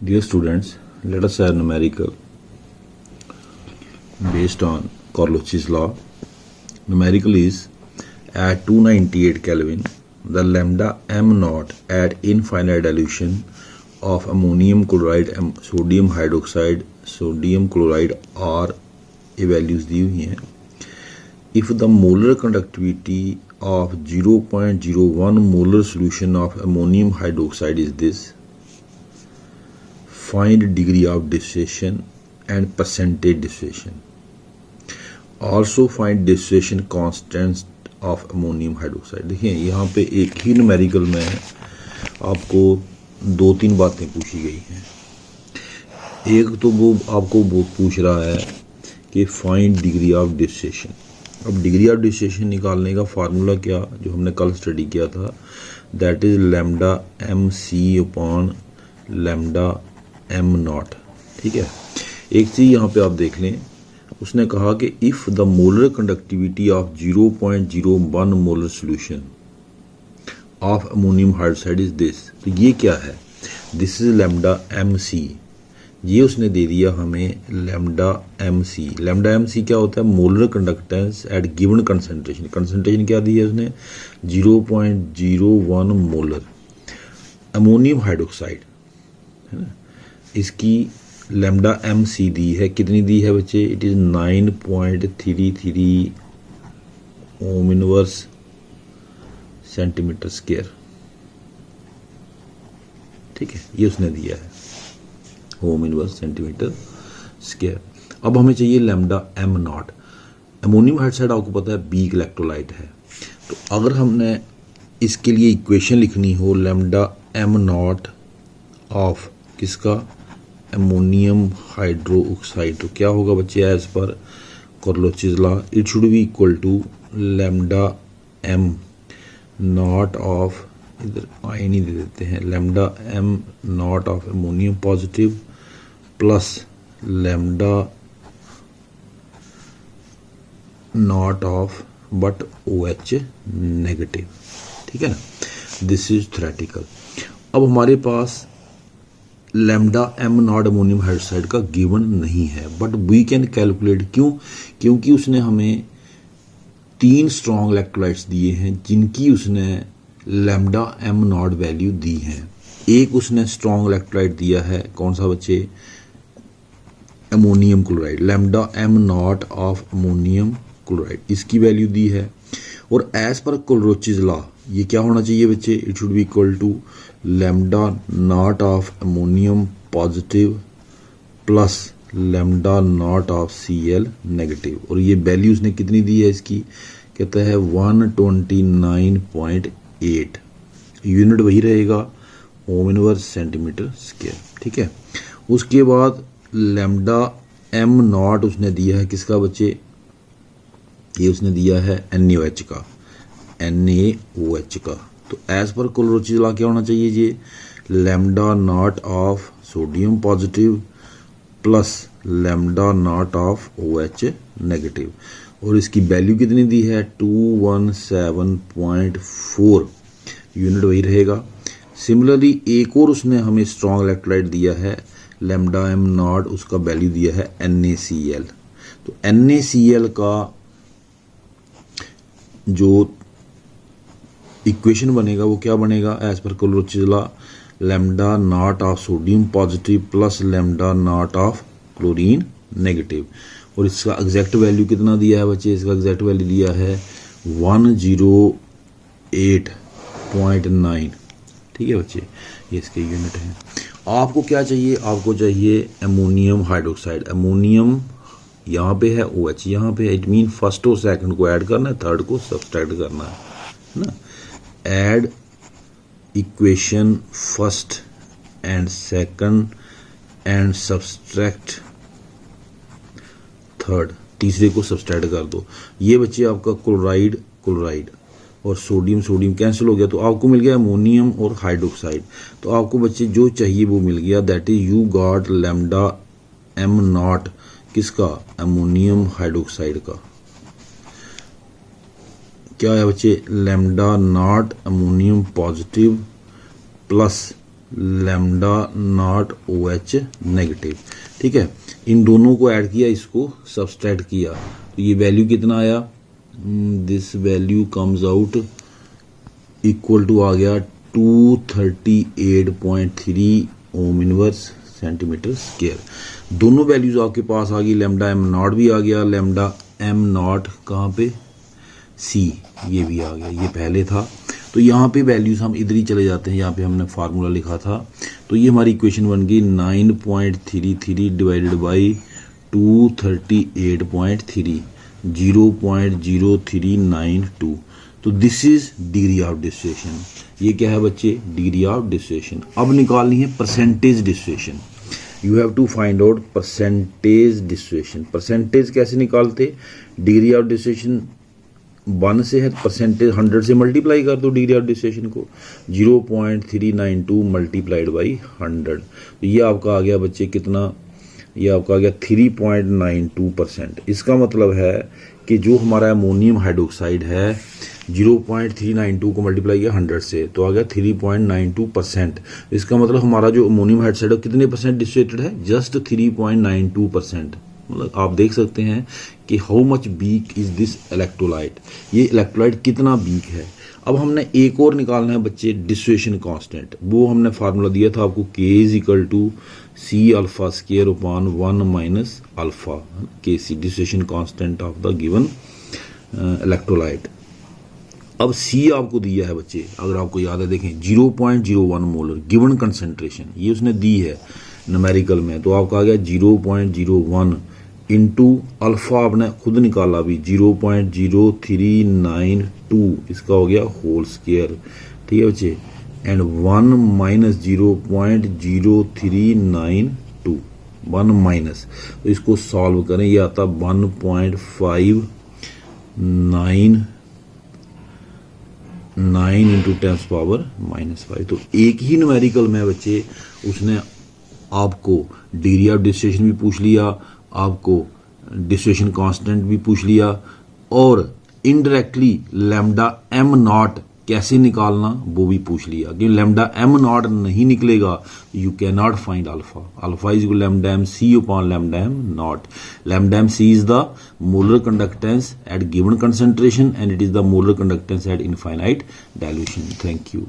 Dear students, let us have numerical based on Corlowczy's law. Numerical is at 298 Kelvin, the lambda m naught at infinite dilution of ammonium chloride and sodium hydroxide, sodium chloride are values दी हुई हैं. If the molar conductivity of 0.01 molar solution of ammonium hydroxide is this, find degree of dissociation and percentage dissociation. Also find dissociation constant of ammonium hydroxide. देखिए यहाँ पे एक ही numerical में आपको दो तीन बातें पूछी गई हैं. एक तो वो आपको वो पूछ रहा है कि फाइंड डिग्री ऑफ डिसोसिएशन. अब डिग्री ऑफ डिसोसिएशन निकालने का फार्मूला क्या, जो हमने कल स्टडी किया था, that is lambda M C upon lambda M naught. ठीक है. एक चीज़ यहाँ पे आप देख लें, उसने कहा कि if the molar conductivity of 0.01 molar solution of ammonium hydroxide is this, तो ये क्या है, this is lambda M C. ये उसने दे दिया हमें lambda M C. Lambda M C क्या होता है, molar conductance at given concentration. Concentration क्या दी है उसने, 0.01 मोलर अमोनियम हाइड्रोक्साइड है ना. इसकी लैम्डा एम सी दी है, कितनी दी है बच्चे, it is 9.33 Om inverse centimetre square. ठीक है, ये उसने दिया है ओम इनवर्स सेंटीमीटर स्क्वायर. अब हमें चाहिए lambda M naught. Ammonium hydroxide आपको पता है वीक इलेक्ट्रोलाइट है, तो अगर हमने इसके लिए इक्वेशन लिखनी हो लैम्डा एम नॉट ऑफ किसका, अमोनियम हाइड्रोक्साइड, तो क्या होगा बच्चे, एज पर Kohlrausch's law it should be equal to lambda M naught of, इधर आई नहीं दे देते हैं, lambda M naught of ammonium positive plus lambda naught of but O H negative. ठीक है ना, दिस इज थ्योरेटिकल. अब हमारे पास lambda M naught ammonium hydroxide का गिवन नहीं है, बट वी कैन कैलकुलेट. क्यों, क्योंकि उसने हमें 3 स्ट्रॉन्ग इलेक्ट्रोलाइट्स दिए हैं जिनकी उसने लैम्डा एम नॉट वैल्यू दी है. एक उसने स्ट्रॉन्ग इलेक्ट्रोलाइट दिया है, कौन सा बच्चे, ammonium chloride, lambda M naught of ammonium chloride, इसकी वैल्यू दी है. और एज पर कोलरोचिस लॉ ये क्या होना चाहिए बच्चे, it should be equal to lambda naught of ammonium positive plus lambda naught of C L negative. और ये वैल्यू उसने कितनी दी है इसकी, कहता है 129.8. यूनिट वही रहेगा ओम इनवर्स सेंटीमीटर स्क्वायर. ठीक है. उसके बाद लैम्डा एम नॉट उसने दिया है किसका बच्चे, ये उसने दिया है NaOH का, NaOH का. तो एज पर कोलरोचिस लॉ क्या होना चाहिए जी, lambda naught of sodium positive plus lambda naught of OH negative. और इसकी वैल्यू कितनी दी है, 217.4. यूनिट वही रहेगा. सिमिलरली एक और उसने हमें स्ट्रॉन्ग इलेक्ट्रोलाइट दिया है लैम्डा एम नॉट, उसका वैल्यू दिया है NaCl. तो NaCl का जो इक्वेशन बनेगा वो क्या बनेगा, एज पर Kohlrausch's law lambda naught of sodium positive plus lambda naught of chlorine negative. और इसका एग्जैक्ट वैल्यू कितना दिया है बच्चे, इसका एग्जैक्ट वैल्यू दिया है 108.9. ठीक है बच्चे, ये इसके यूनिट हैं. आपको क्या चाहिए, आपको चाहिए अमोनियम हाइड्रोक्साइड. अमोनियम यहाँ पे है, OH यहाँ पे है, इट मीन फर्स्ट और सेकंड को ऐड करना है, थर्ड को सब्सट्रैक्ट करना है ना. Add equation first and second and subtract third, तीसरे को सब्सट्रैक्ट कर दो. ये बच्चे आपका क्लोराइड क्लोराइड और सोडियम सोडियम कैंसिल हो गया, तो आपको मिल गया अमोनियम और हाइड्रोक्साइड. तो आपको बच्चे जो चाहिए वो मिल गया, that is you got lambda M not किसका, अमोनियम हाइड्रोक्साइड का. क्या है बच्चे, lambda naught ammonium positive plus lambda not OH negative. ठीक है, इन दोनों को ऐड किया, इसको सब्सट्रैक्ट किया, तो ये वैल्यू कितना आया, this value comes out equal to आ गया 238.3 ओम इनवर्स सेंटीमीटर स्क्वायर। दोनों वैल्यूज आपके पास आ गई, लैम्डा एम नॉट भी आ गया, लैम्डा एम नॉट कहाँ पे, सी, ये भी आ गया, ये पहले था। तो यहाँ पे वैल्यूज हम इधर ही चले जाते हैं, यहाँ पे हमने फार्मूला लिखा था, तो ये हमारी इक्वेशन बन गई 9.33 डिवाइडेड बाई 238.3, 0.0392। तो this is degree of distribution. ये क्या है बच्चे, डिग्री ऑफ डिस्ट्रीब्यूशन। अब निकालनी है percentage distribution. You have to find out percentage distribution. Percentage कैसे निकालते, डिग्री ऑफ डिस्ट्रीब्यूशन 1 से है, परसेंटेज 100 से मल्टीप्लाई कर दो डिग्री ऑफ डिस्ट्रीब्यूशन को, 0.392 मल्टीप्लाइड बाई 100। तो ये आपका आ गया बच्चे कितना, ये आपका आ गया 3.92%। इसका मतलब है कि जो हमारा अमोनियम हाइड्रोक्साइड है 0.392 को मल्टीप्लाई किया 100 से, तो आ गया 3.92%। इसका मतलब हमारा जो अमोनियम हाइड्रोक्साइड है कितने परसेंट डिस्ट्रीब्यूटेड है, जस्ट 3.92%। मतलब आप देख सकते हैं कि how much weak is this electrolyte, ये इलेक्ट्रोलाइट कितना वीक है। अब हमने एक और निकालना है बच्चे डिस्ट्रीब्यूशन कांस्टेंट, वो हमने फार्मूला दिया था आपको, K is equal to C alpha square upon 1 minus alpha, KC distribution constant of the given electrolyte. अब C आपको दिया है बच्चे, अगर आपको याद है देखें 0.01 मोलर गिवन कंसंट्रेशन, ये उसने दी है न्यूमेरिकल में, तो आपका आ गया 0.01 इंटू अल्फा आपने खुद निकाला भी 0.0392, इसका हो गया होल स्क्वायर। ठीक है बच्चे, एंड 1 माइनस 0.0392, 1 माइनस, तो इसको सॉल्व करें, ये आता 1.599 इंटू 10 पावर -5। तो एक ही न्यूमेरिकल में बच्चे उसने आपको डिग्री ऑफ डिस्ट्रीब्यूशन भी पूछ लिया, आपको डिस्ट्रीब्यूशन कांस्टेंट भी पूछ लिया, और इनडायरेक्टली लैम्डा एम नॉट कैसे निकालना वो भी पूछ लिया। कि लैम्डा एम नॉट नहीं निकलेगा, you can not find alpha. Alpha is equal lambda M C upon lambda M naught. Lambda M C is the molar conductance at given concentration and it is the molar conductance at infinite dilution. Thank you.